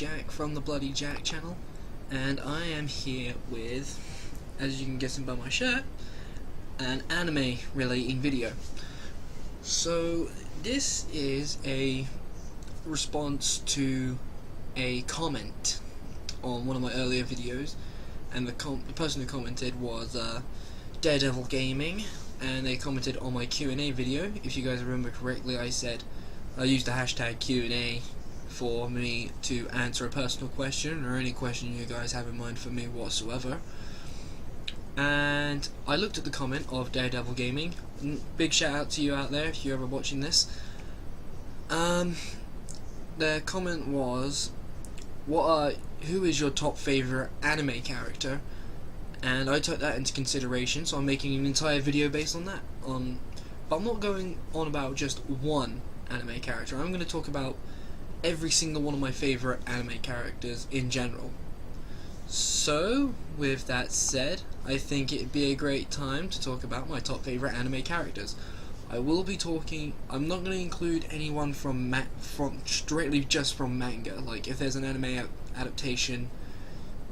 Jack from the Bloody Jack channel, and I am here with, as you can guess by my shirt, an anime relating video. So this is a response to a comment on one of my earlier videos, and the person who commented was Daredevil Gaming, and they commented on my Q&A video. If you guys remember correctly, I said I used the hashtag Q&A for me to answer a personal question or any question you guys have in mind for me whatsoever. And I looked at the comment of Daredevil Gaming. Big shout out to you out there if you're ever watching this. Their comment was, who is your top favorite anime character? And I took that into consideration, so I'm making an entire video based on that. But I'm not going on about just one anime character. I'm going to talk about every single one of my favorite anime characters in general. So, with that said, I think it'd be a great time to talk about my top favorite anime characters. I'm not going to include anyone from strictly just from manga. Like, if there's an anime adaptation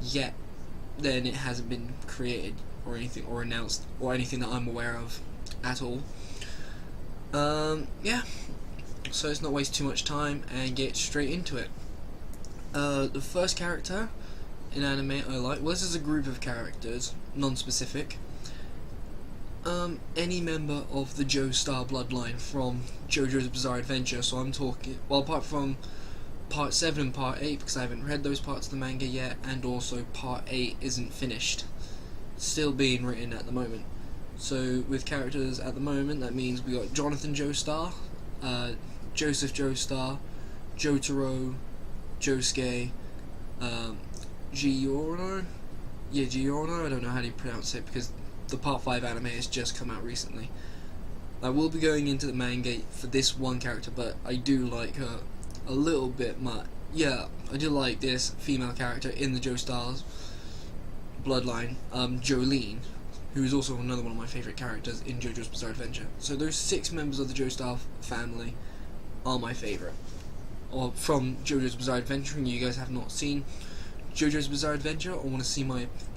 yet, then it hasn't been created or anything, or announced, or anything that I'm aware of at all. Yeah. So let's not waste too much time and get straight into it. The first character in anime I like, well, this is a group of characters, non-specific. Any member of the Joestar bloodline from JoJo's Bizarre Adventure, so I'm talking, well, apart from Part 7 and Part 8, because I haven't read those parts of the manga yet, and also Part 8 isn't finished. It's still being written at the moment. So, with characters at the moment, that means we got Jonathan Joestar, Joseph Joestar, Jotaro, Josuke, Giorno? Yeah, Giorno, I don't know how to pronounce it because the Part 5 anime has just come out recently. I will be going into the manga for this one character, but I do like her a little bit much. Yeah, I do like this female character in the Joestar's bloodline, Jolene, who is also another one of my favourite characters in JoJo's Bizarre Adventure. So those 6 members of the Joestar family are my favourite. Or from JoJo's Bizarre Adventure, and you guys have not seen JoJo's Bizarre Adventure or want to see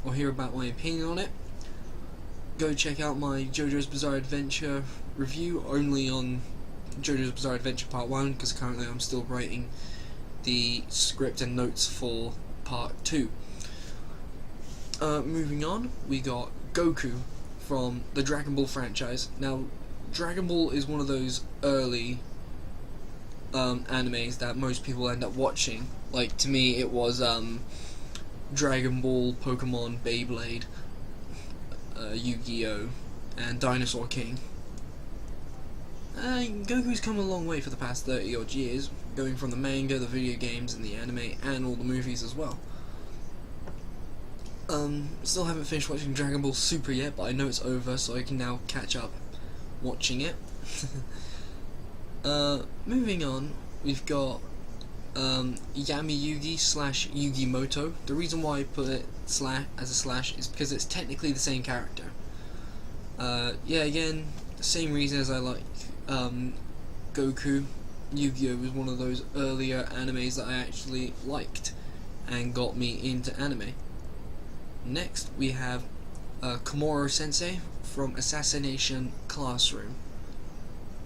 or hear about my opinion on it, go check out my JoJo's Bizarre Adventure review only on JoJo's Bizarre Adventure Part 1, because currently I'm still writing the script and notes for Part 2. Moving on, we got Goku from the Dragon Ball franchise. Now, Dragon Ball is one of those early animes that most people end up watching. Like, to me, it was Dragon Ball, Pokemon, Beyblade, Yu-Gi-Oh, and Dinosaur King. Goku's come a long way for the past 30 odd years, going from the manga, the video games, and the anime, and all the movies as well. Still haven't finished watching Dragon Ball Super yet, but I know it's over, so I can now catch up watching it. Moving on, we've got Yami Yugi / Yugi Moto. The reason why I put it as a slash is because it's technically the same character. Yeah, again, the same reason as I like Goku. Yu-Gi-Oh was one of those earlier animes that I actually liked and got me into anime. Next, we have Komuro Sensei from Assassination Classroom.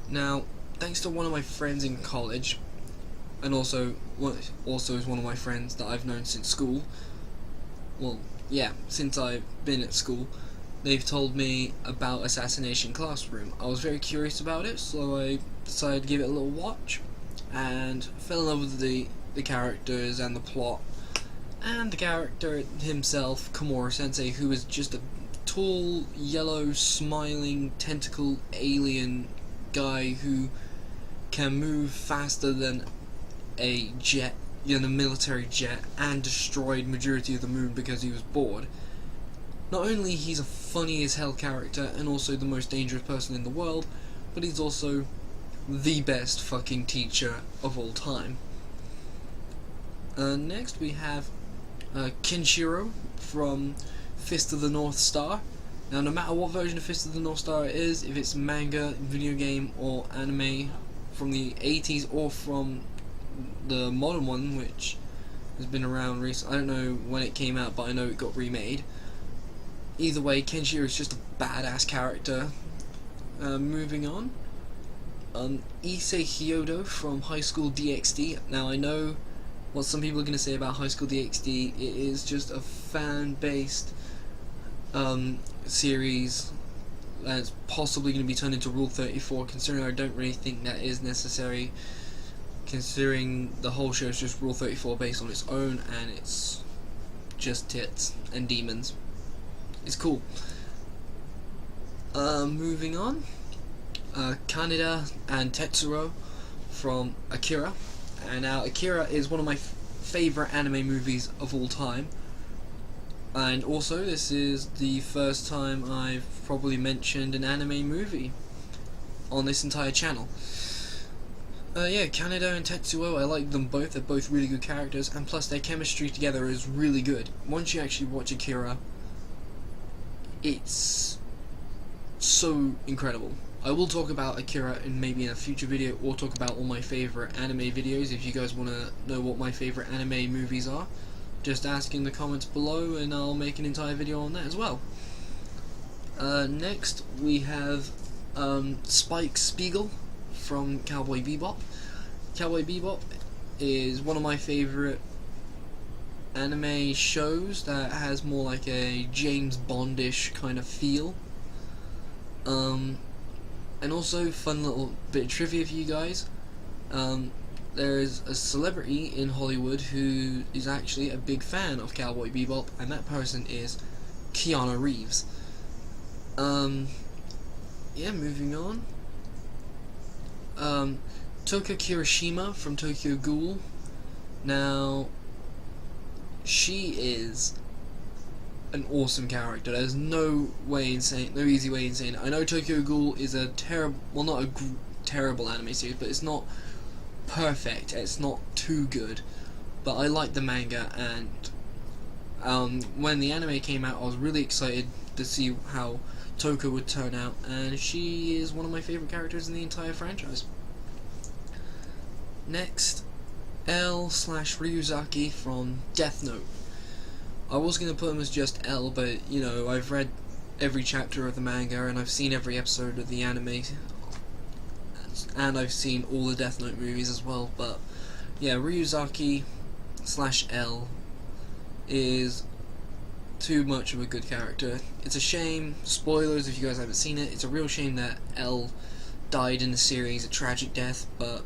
Now, thanks to one of my friends in college, and also is one of my friends that I've known since school. Well, yeah, since I've been at school, they've told me about Assassination Classroom. I was very curious about it, so I decided to give it a little watch, and fell in love with the characters and the plot, and the character himself, Komuro Sensei, who is just a tall, yellow, smiling, tentacle alien guy who can move faster than a jet, a military jet, and destroyed majority of the moon because he was bored. Not only he's a funny as hell character and also the most dangerous person in the world, but he's also the best fucking teacher of all time. Next we have Kenshiro from Fist of the North Star. Now, no matter what version of Fist of the North Star it is, if it's manga, video game, or anime from the 80s or from the modern one, which has been around recently. I don't know when it came out, but I know it got remade. Either way, Kenshiro is just a badass character. Moving on. Issei Hyodo from High School DxD. Now I know what some people are going to say about High School DxD. It is just a fan-based series that's possibly going to be turned into Rule 34, considering I don't really think that is necessary, considering the whole show is just Rule 34 based on its own, and it's just tits and demons. It's cool. Moving on. Kaneda and Tetsuro from Akira. And now Akira is one of my favourite anime movies of all time. And also, this is the first time I've probably mentioned an anime movie on this entire channel. Yeah, Kaneda and Tetsuo, I like them both. They're both really good characters, and plus their chemistry together is really good. Once you actually watch Akira, it's so incredible. I will talk about Akira in a future video, or talk about all my favourite anime videos. If you guys want to know what my favourite anime movies are, just ask in the comments below and I'll make an entire video on that as well. Next we have Spike Spiegel from Cowboy Bebop. Cowboy Bebop is one of my favourite anime shows that has more like a James Bondish kind of feel. And also, fun little bit of trivia for you guys. There is a celebrity in Hollywood who is actually a big fan of Cowboy Bebop, and that person is Keanu Reeves. Yeah, moving on. Toka Kirishima from Tokyo Ghoul. Now, she is an awesome character. There's no easy way in saying it. I know Tokyo Ghoul is a not a terrible anime series, but it's not perfect. It's not too good. But I like the manga, and when the anime came out, I was really excited to see how Toka would turn out, and she is one of my favorite characters in the entire franchise. Next, L/Ryuzaki from Death Note. I was going to put him as just L, but, you know, I've read every chapter of the manga, and I've seen every episode of the anime, and I've seen all the Death Note movies as well, but, yeah, Ryuzaki/L is too much of a good character. It's a shame, spoilers if you guys haven't seen it, it's a real shame that L died in the series, a tragic death, but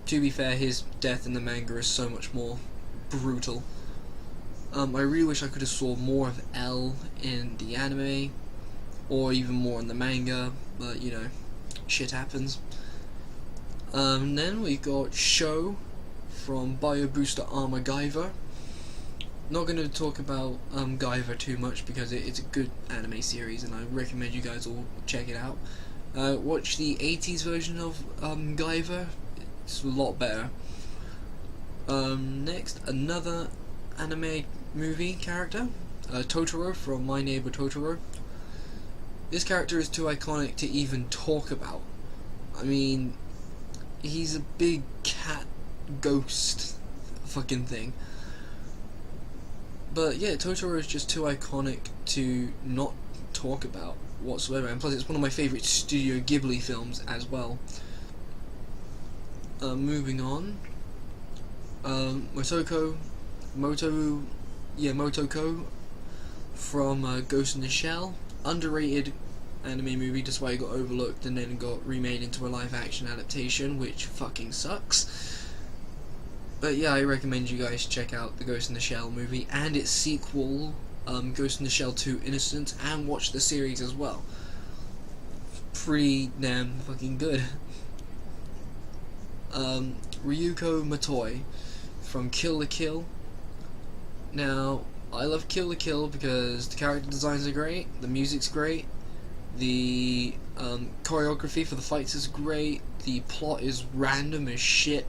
to be fair, his death in the manga is so much more brutal. I really wish I could have saw more of L in the anime, or even more in the manga, but you know, shit happens. Then we got Sho from Bio Booster Armor Guyver. Not going to talk about Guyver too much because it's a good anime series and I recommend you guys all check it out. Watch the 80s version of Guyver, it's a lot better. Next, another anime movie character, Totoro from My Neighbor Totoro. This character is too iconic to even talk about. I mean, he's a big cat ghost fucking thing. But yeah, Totoro is just too iconic to not talk about whatsoever, and plus it's one of my favourite Studio Ghibli films as well. Moving on, Motoko from Ghost in the Shell. Underrated anime movie, just why it got overlooked and then got remade into a live action adaptation, which fucking sucks. But yeah, I recommend you guys check out the Ghost in the Shell movie and its sequel, Ghost in the Shell 2 Innocence, and watch the series as well. Pretty damn fucking good. Ryuko Matoi from Kill la Kill. Now, I love Kill la Kill because the character designs are great, the music's great, the choreography for the fights is great, the plot is random as shit,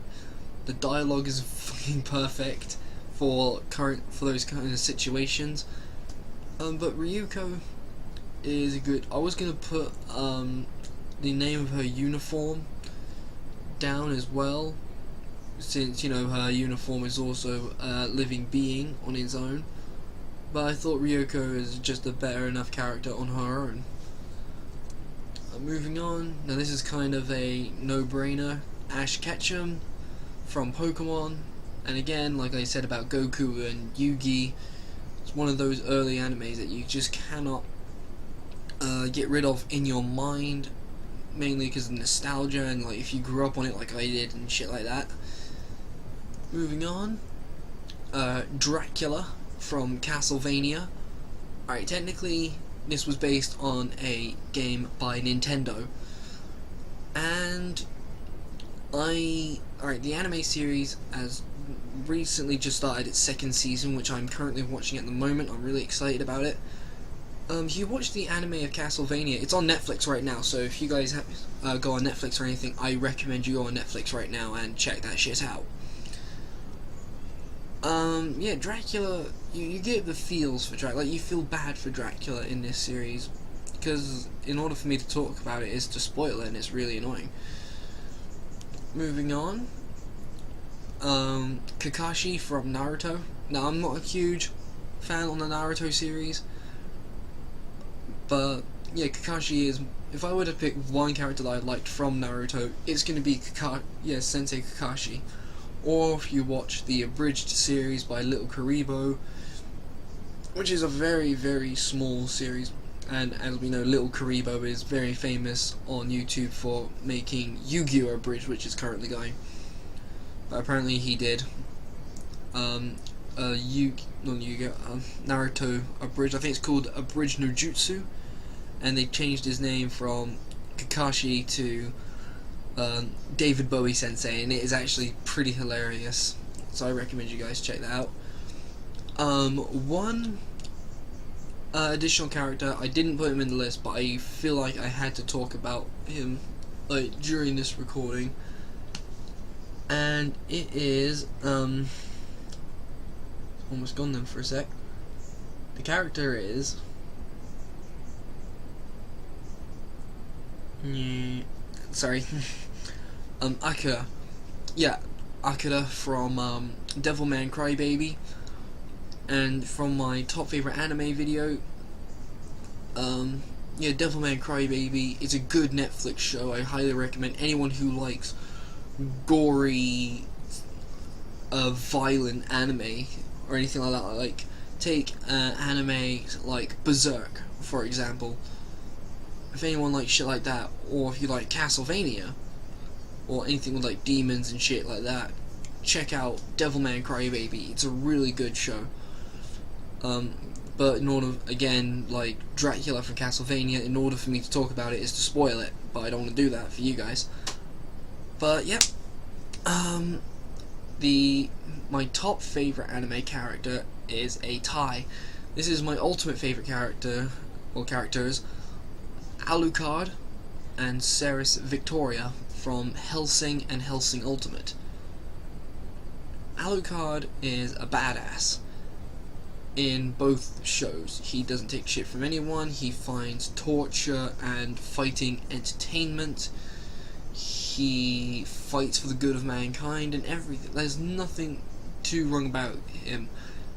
the dialogue is fucking perfect for those kind of situations. But Ryuko is good. I was gonna put the name of her uniform down as well, since, you know, her uniform is also a living being on its own. But I thought Ryoko is just a better enough character on her own. Moving on, now this is kind of a no-brainer. Ash Ketchum from Pokemon, and again, like I said about Goku and Yugi, it's one of those early animes that you just cannot get rid of in your mind, mainly because of nostalgia and like if you grew up on it like I did and shit like that. Moving on, Dracula from Castlevania. Alright, technically this was based on a game by Nintendo, and alright, the anime series has recently just started its second season, which I'm currently watching at the moment. I'm really excited about it. If you watch the anime of Castlevania, it's on Netflix right now, so if you guys go on Netflix or anything, I recommend you go on Netflix right now and check that shit out. Yeah, Dracula, you get the feels for Dracula, like you feel bad for Dracula in this series, because in order for me to talk about it is to spoil it, and it's really annoying. Moving on, Kakashi from Naruto. Now, I'm not a huge fan on the Naruto series, but yeah, Kakashi is, if I were to pick one character that I liked from Naruto, it's going to be Sensei Kakashi. Or if you watch the abridged series by Little Karibo, which is a very, very small series, and as we know, Little Karibo is very famous on YouTube for making Yu-Gi-Oh! Abridged, which is currently going. But apparently he did Naruto Abridged, I think it's called Abridged no Jutsu, and they changed his name from Kakashi to David Bowie Sensei, and it is actually pretty hilarious, so I recommend you guys check that out. One additional character, I didn't put him in the list, but I feel like I had to talk about him like during this recording, and it is almost gone then for a sec. The character is sorry Akira. Yeah, Akira from Devilman Crybaby. And from my top favorite anime video, yeah, Devilman Crybaby is a good Netflix show. I highly recommend anyone who likes gory, violent anime or anything like that. Like, take anime like Berserk, for example. If anyone likes shit like that, or if you like Castlevania, or anything with like demons and shit like that, check out Devilman Crybaby. It's a really good show. But in order, again, like Dracula from Castlevania, in order for me to talk about it is to spoil it, but I don't want to do that for you guys. But yep, my top favorite anime character is a tie. This is my ultimate favorite character, or characters, Alucard and Ceres Victoria from Hellsing and Hellsing Ultimate. Alucard is a badass in both shows. He doesn't take shit from anyone. He finds torture and fighting entertainment. He fights for the good of mankind and everything. There's nothing too wrong about him.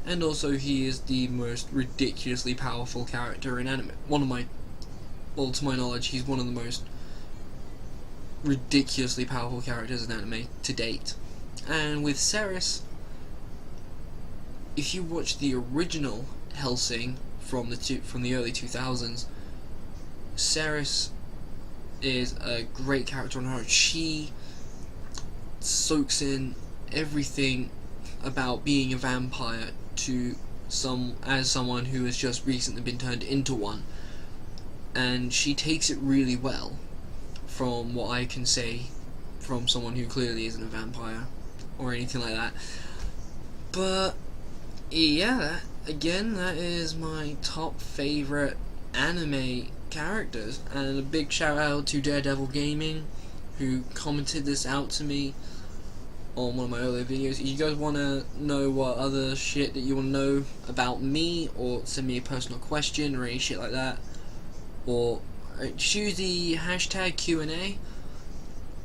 And also, he is the most ridiculously powerful character in anime. Well, to my knowledge, he's one of the most ridiculously powerful characters in anime to date. And with Ceres, if you watch the original Hellsing from the early 2000s, Ceres is a great character on her own. She soaks in everything about being a vampire as someone who has just recently been turned into one, and she takes it really well, from what I can say from someone who clearly isn't a vampire or anything like that. But yeah, that is my top favorite anime characters, and a big shout out to Daredevil Gaming, who commented this out to me on one of my earlier videos. If you guys want to know what other shit that you want to know about me, or send me a personal question or any shit like that, or choose the hashtag Q&A,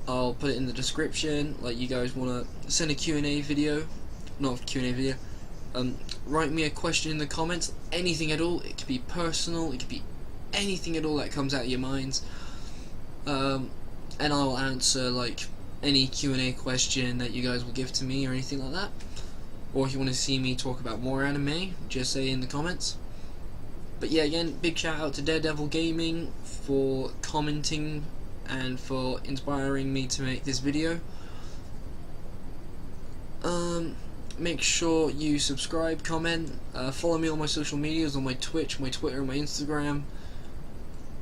I'll put it in the description. Like, you guys want to send a Q&A video, not a Q&A video, write me a question in the comments, anything at all. It could be personal, it could be anything at all that comes out of your minds, and I'll answer like any Q&A question that you guys will give to me or anything like that. Or if you want to see me talk about more anime, just say in the comments. But yeah, again, big shout out to Daredevil Gaming for commenting and for inspiring me to make this video. Make sure you subscribe, comment, follow me on my social medias, on my Twitch, my Twitter, and my Instagram.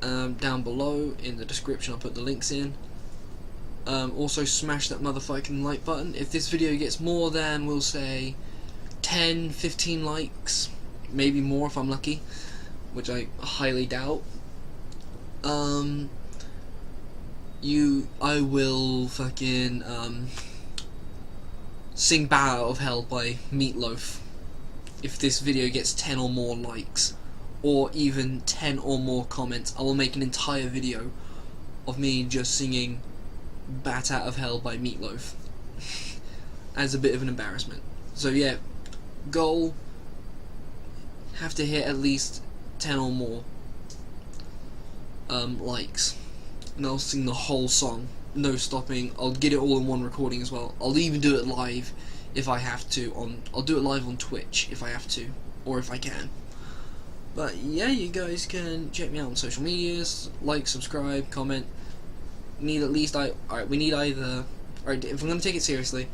Down below in the description, I'll put the links in. Also smash that motherfucking like button. If this video gets more than, we'll say, 10-15 likes, maybe more if I'm lucky, which I highly doubt, I will fucking sing Bat Out of Hell by Meatloaf if this video gets 10 or more likes, or even 10 or more comments. I will make an entire video of me just singing Bat Out of Hell by Meatloaf as a bit of an embarrassment. So yeah, goal, have to hit at least 10 or more likes, and I'll sing the whole song, no stopping. I'll get it all in one recording as well. I'll even do it live if I have to. I'll do it live on Twitch if I have to, or if I can. But yeah, you guys can check me out on social medias, like, subscribe, comment. Need at least we need either, alright, if I'm gonna take it seriously,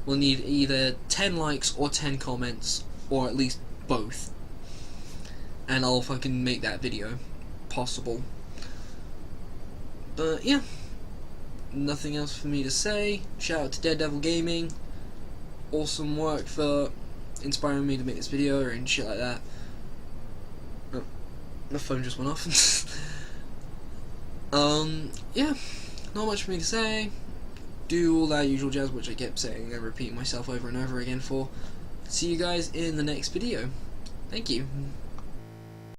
we'll need either 10 likes or 10 comments, or at least both, and I'll fucking make that video possible. But yeah, nothing else for me to say. Shout out to Daredevil Gaming, awesome work for inspiring me to make this video and shit like that. Oh, my phone just went off. Yeah, not much for me to say. Do all that usual jazz, which I kept saying and repeating myself over and over again for. See you guys in the next video. Thank you.